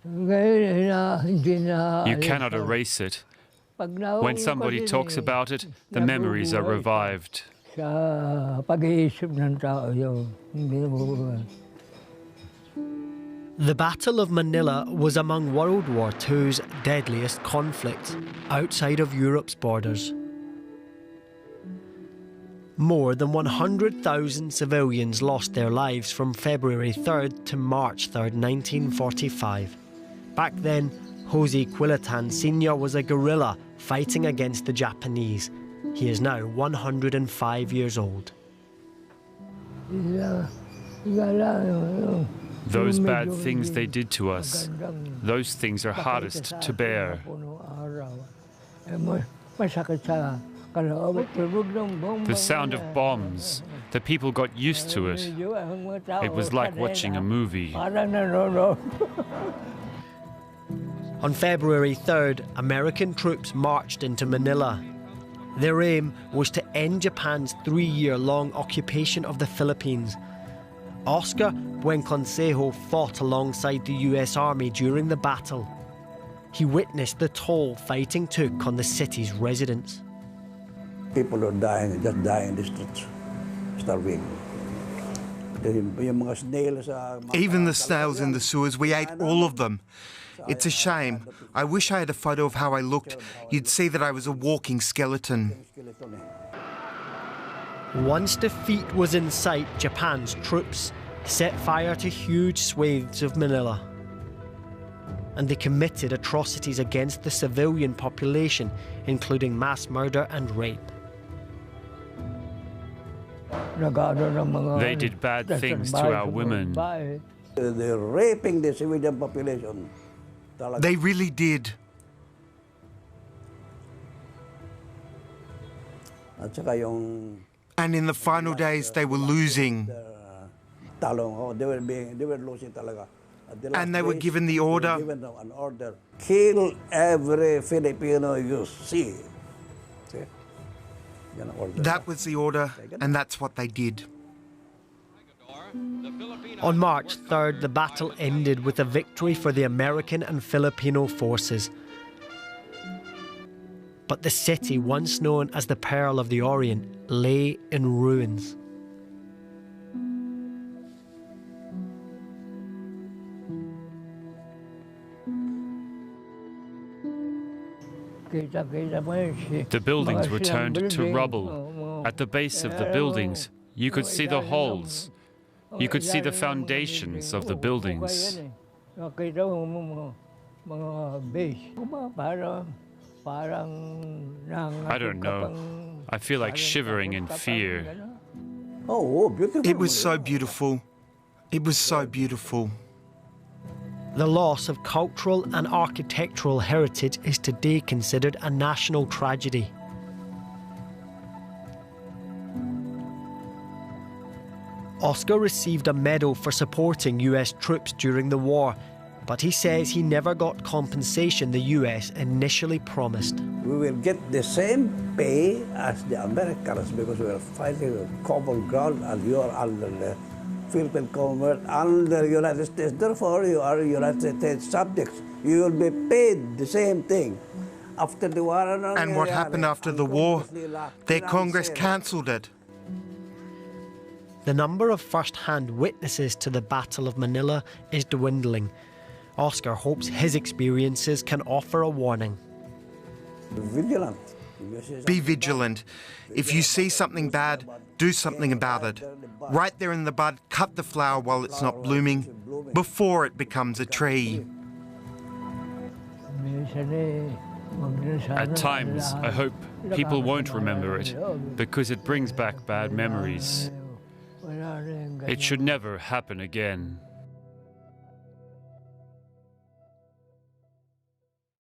You cannot erase it. When somebody talks about it, the memories are revived. The Battle of Manila was among World War II's deadliest conflicts outside of Europe's borders. More than 100,000 civilians lost their lives from February 3rd to March 3rd, 1945. Back then, Jose Quilitan Sr. was a guerrilla fighting against the Japanese. He is now 105 years old. Those bad things they did to us, those things are hardest to bear. The sound of bombs, the people got used to it. It was like watching a movie. On February 3rd, American troops marched into Manila. Their aim was to end Japan's 3-year-long occupation of the Philippines. Oscar Buenconsejo fought alongside the US Army during the battle. He witnessed the toll fighting took on the city's residents. People are dying, just dying in the streets, starving. Even the snails in the sewers, we ate all of them. It's a shame. I wish I had a photo of how I looked. You'd see that I was a walking skeleton. Once defeat was in sight, Japan's troops set fire to huge swathes of Manila. And they committed atrocities against the civilian population, including mass murder and rape. They did bad things to our women. They're raping the civilian population. They really did. And in the final days, they were losing. And they were given the order. Kill every Filipino you see. That was the order, and that's what they did. On March 3rd, the battle ended with a victory for the American and Filipino forces. But the city, once known as the Pearl of the Orient, lay in ruins. The buildings were turned to rubble. At the base of the buildings, you could see the holes. You could see the foundations of the buildings. I don't know. I feel like shivering in fear. Oh, beautiful. It was so beautiful. It was so beautiful. The loss of cultural and architectural heritage is today considered a national tragedy. Oscar received a medal for supporting US troops during the war, but he says he never got compensation the US initially promised. We will get the same pay as the Americans because we are fighting a common ground and you are under the Philippine Commonwealth, under the United States. Therefore, you are United States subjects. You will be paid the same thing. After the war, and what happened after the war? Their Congress cancelled it. The number of first-hand witnesses to the Battle of Manila is dwindling. Oscar hopes his experiences can offer a warning. Vigilant. Be vigilant. If you see something bad, do something about it. Right there in the bud, cut the flower while it's not blooming, before it becomes a tree. At times, I hope people won't remember it, because it brings back bad memories. It should never happen again.